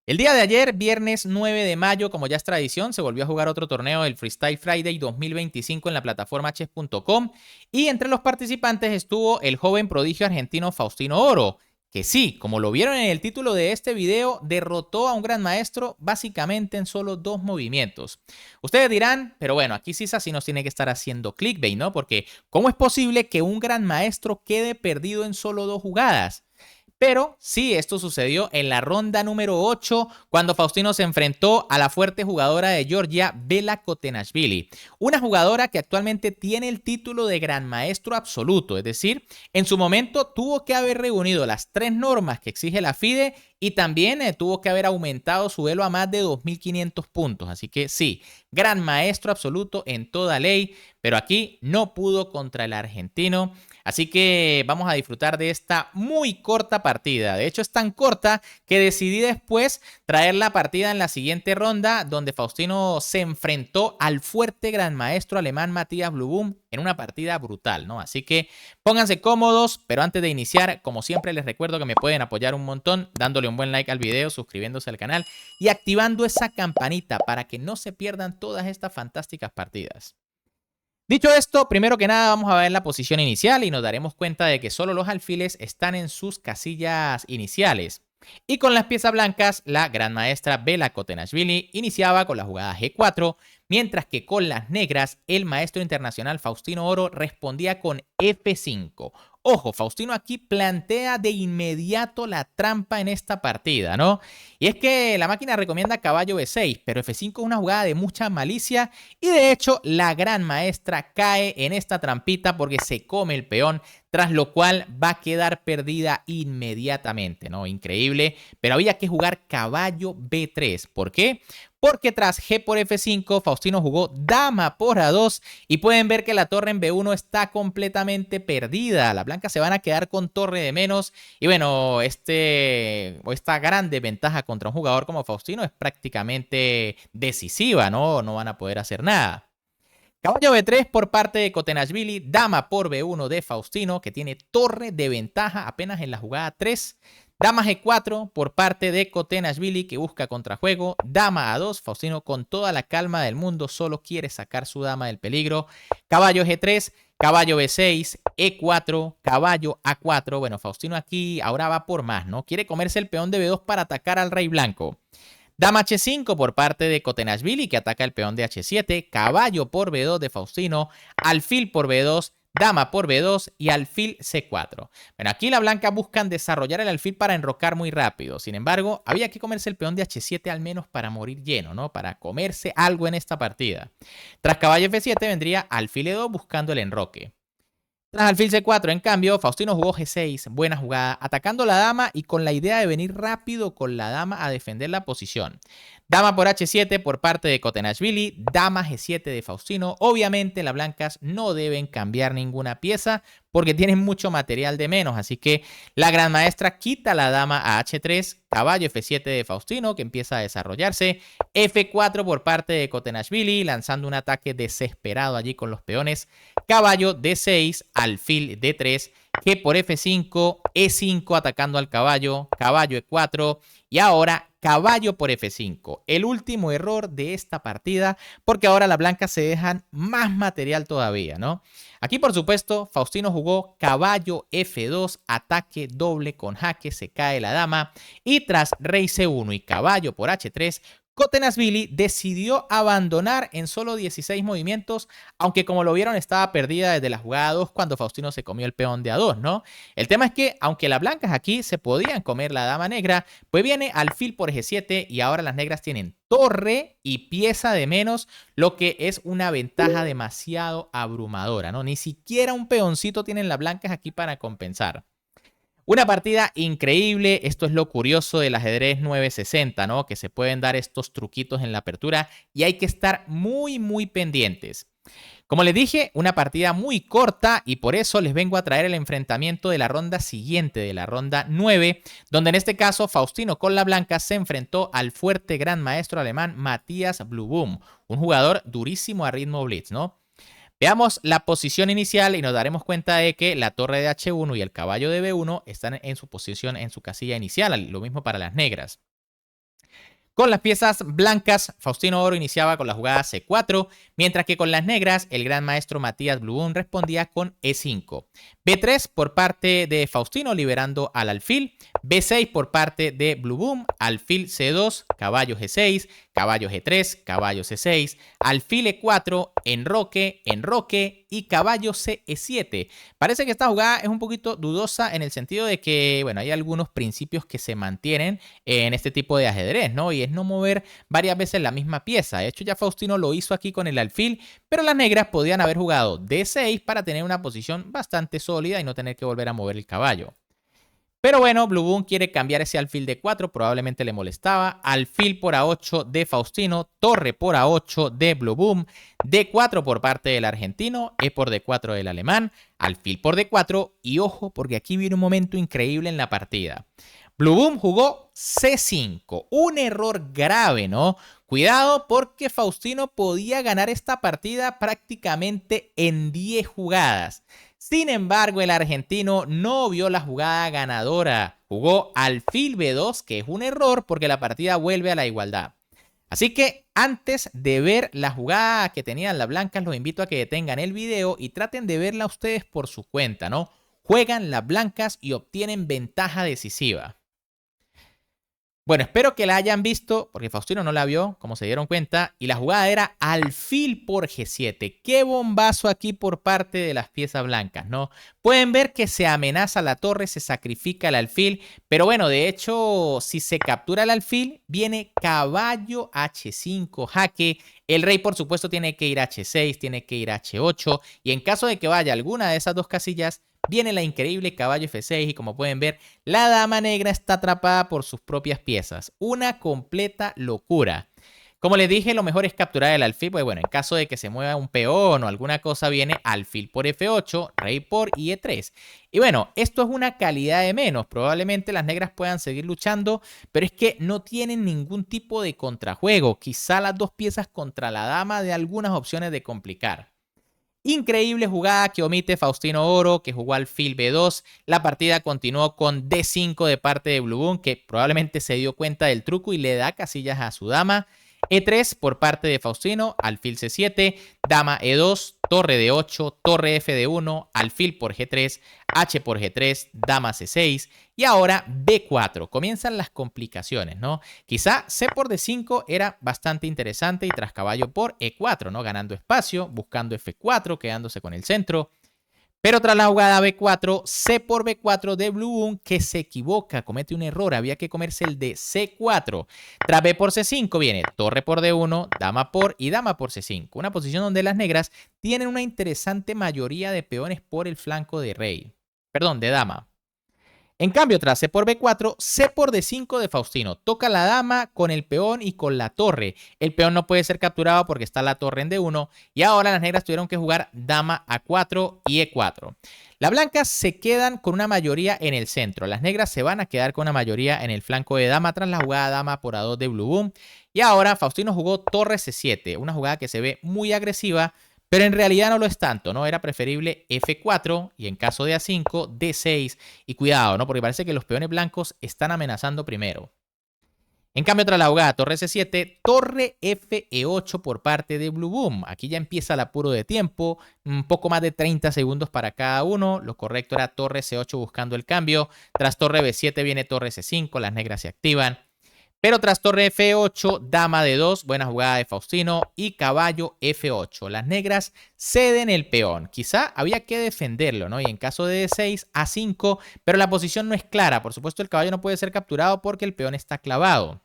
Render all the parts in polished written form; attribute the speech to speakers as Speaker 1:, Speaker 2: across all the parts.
Speaker 1: El día de ayer, viernes 9 de mayo, como ya es tradición, se volvió a jugar otro torneo del Freestyle Friday 2025 en la plataforma chess.com y entre los participantes estuvo el joven prodigio argentino Faustino Oro, que sí, como lo vieron en el título de este video, derrotó a un gran maestro básicamente en solo 2 movimientos. Ustedes dirán, pero bueno, aquí Sisa sí nos tiene que estar haciendo clickbait, ¿no? Porque ¿cómo es posible que un gran maestro quede perdido en solo 2 jugadas? Pero sí, esto sucedió en la ronda número 8, cuando Faustino se enfrentó a la fuerte jugadora de Georgia, Bela Kotenashvili. Una jugadora que actualmente tiene el título de Gran Maestro Absoluto, es decir, en su momento tuvo que haber reunido las 3 normas que exige la FIDE y también tuvo que haber aumentado su elo a más de 2.500 puntos. Así que sí, Gran Maestro Absoluto en toda ley, pero aquí no pudo contra el argentino. Así que vamos a disfrutar de esta muy corta partida. De hecho, es tan corta que decidí después traer la partida en la siguiente ronda, donde Faustino se enfrentó al fuerte gran maestro alemán Matthias Blubum en una partida brutal, ¿no? Así que pónganse cómodos, pero antes de iniciar, como siempre, les recuerdo que me pueden apoyar un montón dándole un buen like al video, suscribiéndose al canal y activando esa campanita para que no se pierdan todas estas fantásticas partidas. Dicho esto, primero que nada vamos a ver la posición inicial y nos daremos cuenta de que solo los alfiles están en sus casillas iniciales. Y con las piezas blancas, la gran maestra Bela Kotenashvili iniciaba con la jugada G4, mientras que con las negras, el maestro internacional Faustino Oro respondía con F5. Ojo, Faustino aquí plantea de inmediato la trampa en esta partida, ¿no? Y es que la máquina recomienda caballo B6, pero F5 es una jugada de mucha malicia y de hecho la gran maestra cae en esta trampita porque se come el peón, tras lo cual va a quedar perdida inmediatamente, ¿no? Increíble, pero había que jugar caballo B3. ¿Por qué? Porque tras G por F5, Faustino jugó dama por A2 y pueden ver que la torre en B1 está completamente perdida. Las blancas se van a quedar con torre de menos y bueno, esta gran desventaja contra un jugador como Faustino es prácticamente decisiva, ¿no? No van a poder hacer nada. Caballo B3 por parte de Kotenashvili, dama por B1 de Faustino, que tiene torre de ventaja apenas en la jugada 3. Dama G4 por parte de Kotenashvili, que busca contrajuego. Dama A2, Faustino con toda la calma del mundo solo quiere sacar su dama del peligro. Caballo G3, caballo B6, E4, caballo A4. Bueno, Faustino aquí ahora va por más, ¿no? Quiere comerse el peón de B2 para atacar al rey blanco. Dama H5 por parte de Kotenashvili, que ataca el peón de H7, caballo por B2 de Faustino, alfil por B2, dama por B2 y alfil C4. Bueno, aquí la blanca buscan desarrollar el alfil para enrocar muy rápido. Sin embargo, había que comerse el peón de H7 al menos para morir lleno, ¿no? Para comerse algo en esta partida. Tras caballo F7 vendría alfil E2 buscando el enroque. Tras alfil C4, en cambio, Faustino jugó G6, buena jugada, atacando la dama y con la idea de venir rápido con la dama a defender la posición. Dama por H7 por parte de Kotenashvili, dama G7 de Faustino. Obviamente las blancas no deben cambiar ninguna pieza porque tienen mucho material de menos, así que la gran maestra quita la dama a H3, caballo F7 de Faustino que empieza a desarrollarse, F4 por parte de Kotenashvili lanzando un ataque desesperado allí con los peones, caballo D6, alfil D3, G por F5, E5 atacando al caballo, caballo E4 y ahora caballo por F5. El último error de esta partida porque ahora las blancas se dejan más material todavía, ¿no? Aquí por supuesto Faustino jugó caballo F2, ataque doble con jaque, se cae la dama y tras rey C1 y caballo por H3, Kotenashvili decidió abandonar en solo 16 movimientos, aunque como lo vieron estaba perdida desde la jugada 2 cuando Faustino se comió el peón de A2, ¿no? El tema es que, aunque las blancas aquí se podían comer la dama negra, pues viene alfil por G7 y ahora las negras tienen torre y pieza de menos, lo que es una ventaja demasiado abrumadora, ¿no? Ni siquiera un peoncito tienen las blancas aquí para compensar. Una partida increíble, esto es lo curioso del ajedrez 960, ¿no? Que se pueden dar estos truquitos en la apertura y hay que estar muy pendientes. Como les dije, una partida muy corta y por eso les vengo a traer el enfrentamiento de la ronda siguiente, de la ronda 9, donde en este caso Faustino con la blanca se enfrentó al fuerte gran maestro alemán Matthias Blubum, un jugador durísimo a ritmo blitz, ¿no? Veamos la posición inicial y nos daremos cuenta de que la torre de H1 y el caballo de B1 están en su posición, en su casilla inicial, lo mismo para las negras. Con las piezas blancas, Faustino Oro iniciaba con la jugada C4, mientras que con las negras, el gran maestro Matías Blue respondía con E5. B3 por parte de Faustino, liberando al alfil. B6 por parte de Blue Boom, alfil C2, caballo G6, caballo G3, caballo C6, alfil E4, enroque, enroque y caballo CE7. Parece que esta jugada es un poquito dudosa en el sentido de que, bueno, hay algunos principios que se mantienen en este tipo de ajedrez, ¿no? Y es no mover varias veces la misma pieza. De hecho, ya Faustino lo hizo aquí con el alfil, pero las negras podían haber jugado D6 para tener una posición bastante sólida y no tener que volver a mover el caballo. Pero bueno, Blue Boom quiere cambiar ese alfil de 4, probablemente le molestaba. Alfil por A8 de Faustino, torre por A8 de Blue Boom, D4 por parte del argentino, E por D4 del alemán, alfil por D4 y ojo porque aquí viene un momento increíble en la partida. Blue Boom jugó C5, un error grave, ¿no? Cuidado porque Faustino podía ganar esta partida prácticamente en 10 jugadas. Sin embargo, el argentino no vio la jugada ganadora. Jugó alfil B2, que es un error porque la partida vuelve a la igualdad. Así que antes de ver la jugada que tenían las blancas, los invito a que detengan el video y traten de verla ustedes por su cuenta, ¿no? Juegan las blancas y obtienen ventaja decisiva. Bueno, espero que la hayan visto, porque Faustino no la vio, como se dieron cuenta, y la jugada era alfil por G7. ¡Qué bombazo aquí por parte de las piezas blancas!, ¿no? Pueden ver que se amenaza la torre, se sacrifica el alfil, pero bueno, de hecho, si se captura el alfil, viene caballo H5, jaque. El rey, por supuesto, tiene que ir a H6, tiene que ir a H8, y en caso de que vaya alguna de esas dos casillas, viene la increíble caballo F6 y como pueden ver, la dama negra está atrapada por sus propias piezas. Una completa locura. Como les dije, lo mejor es capturar el alfil, pues bueno, en caso de que se mueva un peón o alguna cosa, viene alfil por F8, rey por y E3. Y bueno, esto es una calidad de menos. Probablemente las negras puedan seguir luchando, pero es que no tienen ningún tipo de contrajuego. Quizá las dos piezas contra la dama de algunas opciones de complicar. Increíble jugada que omite Faustino Oro, que jugó alfil B2. La partida continuó con D5 de parte de Blue Boom, que probablemente se dio cuenta del truco y le da casillas a su dama. E3 por parte de Faustino, alfil C7, dama E2, torre D8, torre F D1, alfil por G3, H por G3, dama C6 y ahora B4. Comienzan las complicaciones, ¿no? Quizá C por D5 era bastante interesante y tras caballo por E4, ¿no? Ganando espacio, buscando F4, quedándose con el centro. Pero tras la jugada B4, C por B4 de Blue Boom, que se equivoca, comete un error, había que comerse el de C4. Tras B por C5 viene torre por D1, dama por y dama por C5. Una posición donde las negras tienen una interesante mayoría de peones por el flanco de rey. Perdón, de dama. En cambio, tras C por B4, C por D5 de Faustino. Toca la dama con el peón y con la torre. El peón no puede ser capturado porque está la torre en D1. Y ahora las negras tuvieron que jugar dama A4 y E4. Las blancas se quedan con una mayoría en el centro. Las negras se van a quedar con una mayoría en el flanco de dama tras la jugada dama por A2 de Blue Boom. Y ahora Faustino jugó torre C7. Una jugada que se ve muy agresiva. Pero en realidad no lo es tanto, ¿no? Era preferible F4 y en caso de A5, D6. Y cuidado, ¿no? Porque parece que los peones blancos están amenazando primero. En cambio, tras la jugada torre C7, torre FE8 por parte de Blue Boom. Aquí ya empieza el apuro de tiempo, un poco más de 30 segundos para cada uno. Lo correcto era torre C8 buscando el cambio. Tras torre B7 viene torre C5, las negras se activan. Pero tras torre F8, dama D2, buena jugada de Faustino y caballo F8. Las negras ceden el peón. Quizá había que defenderlo, ¿no? Y en caso de D6, A5, pero la posición no es clara. Por supuesto, el caballo no puede ser capturado porque el peón está clavado.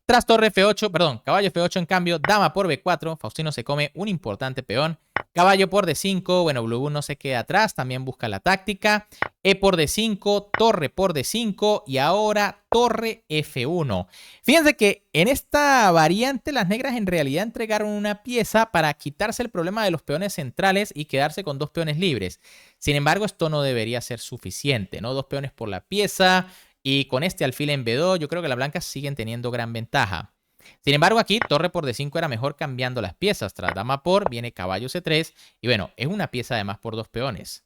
Speaker 1: Tras torre F8, perdón, caballo F8 en cambio, dama por B4, Faustino se come un importante peón. Caballo por D5, bueno, Blue Boom no se queda atrás, también busca la táctica. E por D5, torre por D5 y ahora torre F1. Fíjense que en esta variante las negras en realidad entregaron una pieza para quitarse el problema de los peones centrales y quedarse con dos peones libres. Sin embargo, esto no debería ser suficiente, ¿no? Dos peones por la pieza. Y con este alfil en B2, yo creo que las blancas siguen teniendo gran ventaja. Sin embargo, aquí torre por D5 era mejor cambiando las piezas. Tras dama por viene caballo C3 y bueno, es una pieza además por dos peones.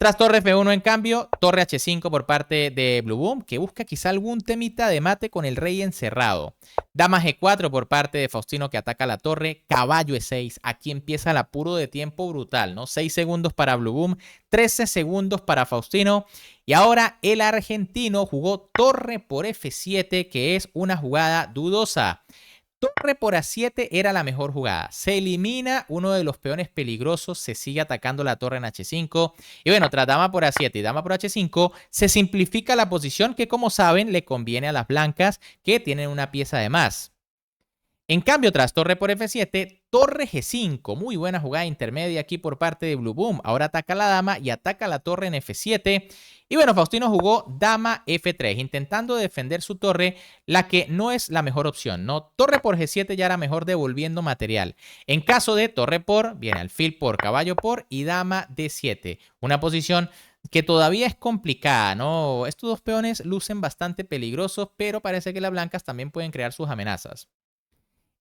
Speaker 1: Tras torre F1, en cambio, torre H5 por parte de Blue Boom, que busca quizá algún temita de mate con el rey encerrado. Dama G4 por parte de Faustino, que ataca la torre. Caballo E6. Aquí empieza el apuro de tiempo brutal, ¿no? 6 segundos para Blue Boom, 13 segundos para Faustino. Y ahora el argentino jugó torre por F7, que es una jugada dudosa. Torre por A7 era la mejor jugada. Se elimina uno de los peones peligrosos, se sigue atacando la torre en H5. Y bueno, tras dama por A7 y dama por H5, se simplifica la posición que, como saben, le conviene a las blancas que tienen una pieza de más. En cambio, tras torre por F7, torre G5. Muy buena jugada intermedia aquí por parte de Blue Boom. Ahora ataca la dama y ataca la torre en F7. Y bueno, Faustino jugó dama F3, intentando defender su torre, la que no es la mejor opción, ¿no? Torre por G7 ya era mejor devolviendo material. En caso de torre por, viene alfil por, caballo por y dama D7. Una posición que todavía es complicada, ¿no? Estos dos peones lucen bastante peligrosos, pero parece que las blancas también pueden crear sus amenazas.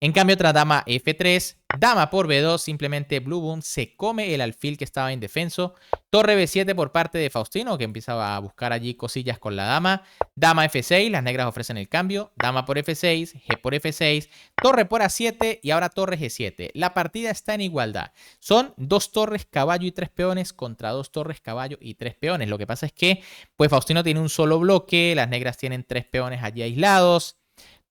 Speaker 1: En cambio, tras dama F3, dama por B2, simplemente Blue Boom se come el alfil que estaba indefenso. Torre B7 por parte de Faustino, que empieza a buscar allí cosillas con la dama. Dama F6, las negras ofrecen el cambio. Dama por F6, G por F6, torre por A7 y ahora torre G7. La partida está en igualdad. Son 2 torres, caballo y 3 peones contra 2 torres, caballo y 3 peones. Lo que pasa es que pues Faustino tiene un solo bloque, las negras tienen 3 peones allí aislados.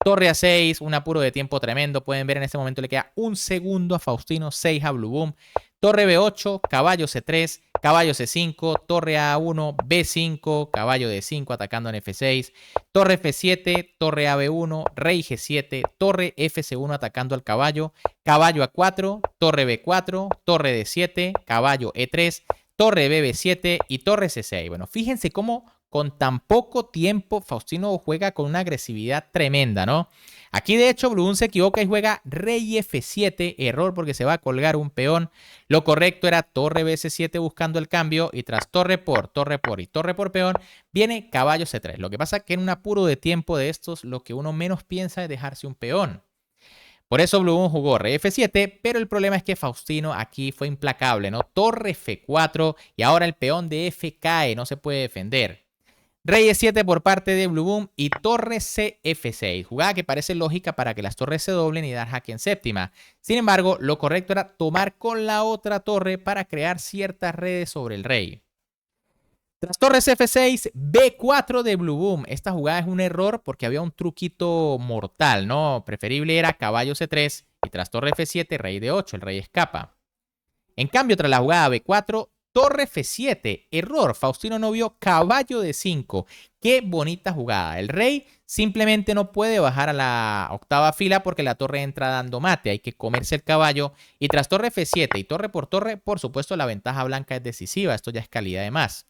Speaker 1: Torre A6, un apuro de tiempo tremendo. Pueden ver en este momento le queda 1 segundo a Faustino, 6 a Blue Boom. Torre B8, caballo C3, caballo C5, torre A1, B5, caballo D5 atacando en F6, torre F7, torre AB1, rey G7, torre FC1 atacando al caballo, caballo A4, torre B4, torre D7, caballo E3, torre BB7 y torre C6. Bueno, fíjense cómo con tan poco tiempo Faustino juega con una agresividad tremenda, ¿no? Aquí de hecho Blue Boom se equivoca y juega rey F7, error porque se va a colgar un peón. Lo correcto era torre BC7 buscando el cambio y tras torre por y torre por peón viene caballo C3. Lo que pasa es que en un apuro de tiempo de estos lo que uno menos piensa es dejarse un peón. Por eso Blue Boom jugó rey F7, pero el problema es que Faustino aquí fue implacable, ¿no? Torre F4 y ahora el peón de F cae, no se puede defender. Rey E7 por parte de Blue Boom y torre CF6. Jugada que parece lógica para que las torres se doblen y dar jaque en séptima. Sin embargo, lo correcto era tomar con la otra torre para crear ciertas redes sobre el rey. Tras torre CF6, B4 de Blue Boom. Esta jugada es un error porque había un truquito mortal, ¿no? Preferible era caballo C3 y tras torre F7, rey D8. El rey escapa. En cambio, tras la jugada B4, torre F7, error, Faustino no vio caballo de 5. Qué bonita jugada. El rey simplemente no puede bajar a la octava fila porque la torre entra dando mate. Hay que comerse el caballo. Y tras torre F7 y torre, por supuesto, la ventaja blanca es decisiva. Esto ya es calidad de más.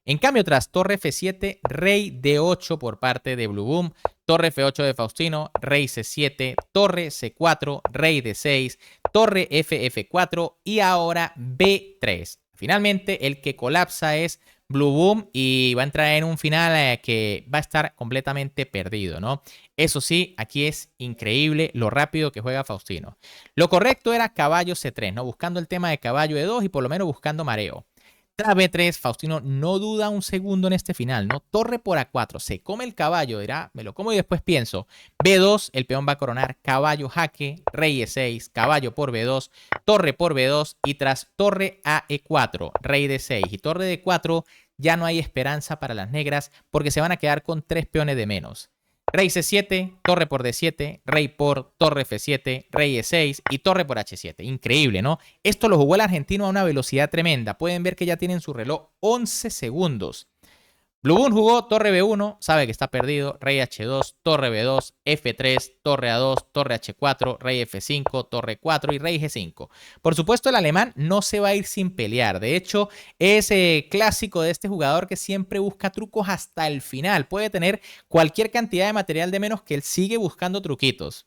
Speaker 1: En cambio, tras torre F7, rey D8 por parte de Blue Boom, torre F8 de Faustino, rey C7, torre C4, rey D6, torre FF4 y ahora B3. Finalmente, el que colapsa es Blue Boom y va a entrar en un final que va a estar completamente perdido, ¿no? Eso sí, aquí es increíble lo rápido que juega Faustino. Lo correcto era caballo C3, ¿no? Buscando el tema de caballo E2 y por lo menos buscando mareo. Tras B3, Faustino no duda un segundo en este final, ¿no? Torre por A4, se come el caballo, dirá, me lo como y después pienso. B2, el peón va a coronar caballo jaque, rey E6, caballo por B2, torre por B2 y tras torre a E4, rey D6 y torre D4, ya no hay esperanza para las negras porque se van a quedar con 3 peones de menos. Rey C7, torre por D7, rey por, torre F7, rey E6 y torre por H7. Increíble, ¿no? Esto lo jugó el argentino a una velocidad tremenda. Pueden ver que ya tienen su reloj 11 segundos. Blue Boom jugó torre B1, sabe que está perdido, rey H2, torre B2, F3, torre A2, torre H4, rey F5, torre 4 y rey G5. Por supuesto, el alemán no se va a ir sin pelear. De hecho, es clásico de este jugador que siempre busca trucos hasta el final. Puede tener cualquier cantidad de material de menos que él sigue buscando truquitos.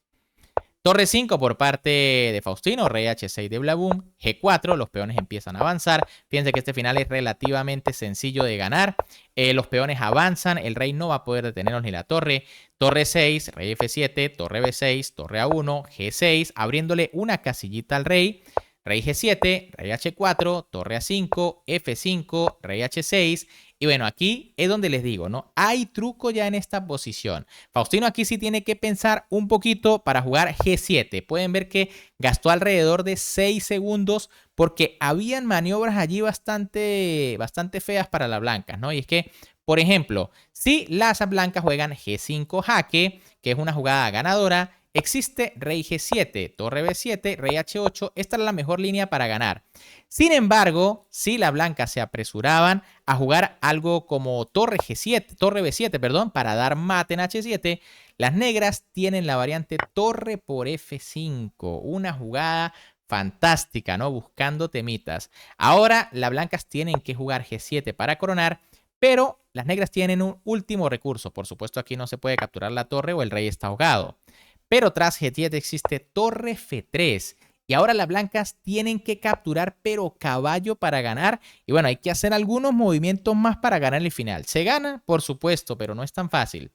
Speaker 1: Torre 5 por parte de Faustino, rey H6 de Blue Boom, G4, los peones empiezan a avanzar. Fíjense que este final es relativamente sencillo de ganar. Los peones avanzan, el rey no va a poder detenerlos ni la torre. Torre 6, rey F7, torre B6, torre A1, G6, abriéndole una casillita al rey. rey G7, rey H4, torre A5, F5, rey H6. Y bueno, aquí es donde les digo, ¿no? Hay truco ya en esta posición. Faustino aquí sí tiene que pensar un poquito para jugar G7. Pueden ver que gastó alrededor de 6 segundos porque habían maniobras allí bastante feas para las blancas, ¿no? Y es que, por ejemplo, si las blancas juegan G5 jaque, que es una jugada ganadora, existe rey G7, torre B7, rey H8. Esta es la mejor línea para ganar. Sin embargo, si las blancas se apresuraban a jugar algo como torre G7, torre B7, perdón, para dar mate en H7, las negras tienen la variante torre por F5, una jugada fantástica, ¿no? Buscando temitas. Ahora las blancas tienen que jugar G7 para coronar, pero las negras tienen un último recurso. Por supuesto, aquí no se puede capturar la torre o el rey está ahogado. Pero tras G7 existe torre F3. Y ahora las blancas tienen que capturar, pero caballo para ganar. Y bueno, hay que hacer algunos movimientos más para ganar el final. Se gana, por supuesto, pero no es tan fácil.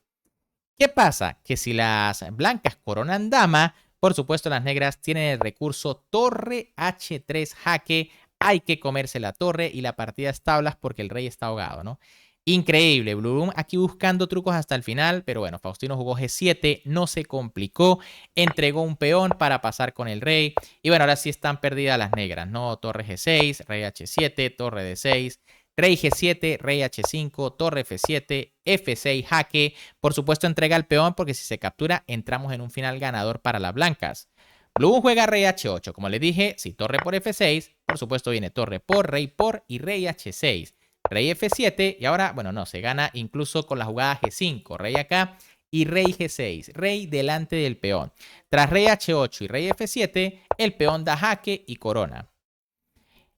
Speaker 1: ¿Qué pasa? Que si las blancas coronan dama, por supuesto las negras tienen el recurso torre H3 jaque. Hay que comerse la torre y la partida es tablas porque el rey está ahogado, ¿no? Increíble, Blue Room aquí buscando trucos hasta el final, pero bueno, Faustino jugó G7, no se complicó, entregó un peón para pasar con el rey, y bueno, ahora sí están perdidas las negras, ¿no? Torre G6, rey H7, torre D6, rey G7, rey H5, torre F7, F6 jaque, por supuesto entrega el peón porque si se captura entramos en un final ganador para las blancas. Blue juega rey H8, como les dije, si torre por F6, por supuesto viene torre por y rey H6. Rey F7 y ahora, bueno, no, se gana incluso con la jugada G5, rey acá y rey G6, rey delante del peón. Tras rey H8 y rey F7, el peón da jaque y corona.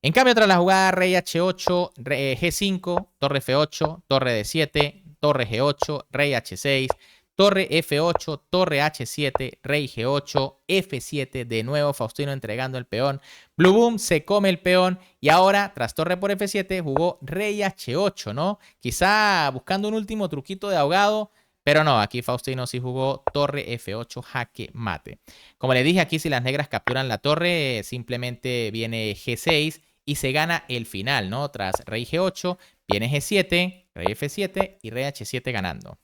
Speaker 1: En cambio, tras la jugada rey H8, rey G5, torre F8, torre D7, torre G8, rey H6, torre F8, torre H7, rey G8, F7, de nuevo Faustino entregando el peón. Blue Boom se come el peón y ahora, tras torre por F7, jugó rey H8, ¿no? Quizá buscando un último truquito de ahogado, pero no, aquí Faustino sí jugó torre F8, jaque mate. Como les dije, aquí si las negras capturan la torre, simplemente viene G6 y se gana el final, ¿no? Tras rey G8, viene G7, rey F7 y rey H7 ganando.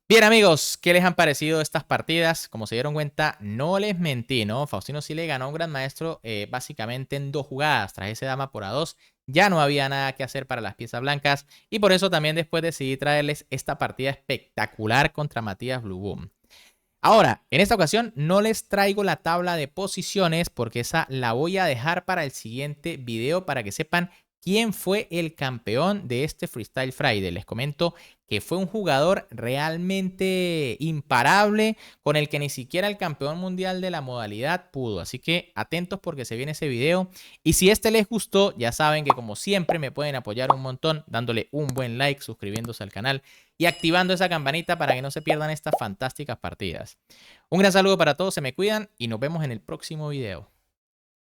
Speaker 1: Bien amigos, ¿qué les han parecido estas partidas? Como se dieron cuenta, no les mentí, ¿no? Faustino sí le ganó a un gran maestro básicamente en 2 jugadas. Tras ese dama por A2 ya no había nada que hacer para las piezas blancas y por eso también después decidí traerles esta partida espectacular contra Matías Blue Boom. Ahora, en esta ocasión no les traigo la tabla de posiciones porque esa la voy a dejar para el siguiente video para que sepan quién fue el campeón de este Freestyle Friday. Les comento que fue un jugador realmente imparable con el que ni siquiera el campeón mundial de la modalidad pudo. Así que atentos porque se viene ese video. Y si este les gustó, ya saben que como siempre me pueden apoyar un montón dándole un buen like, suscribiéndose al canal y activando esa campanita para que no se pierdan estas fantásticas partidas. Un gran saludo para todos, se me cuidan y nos vemos en el próximo video.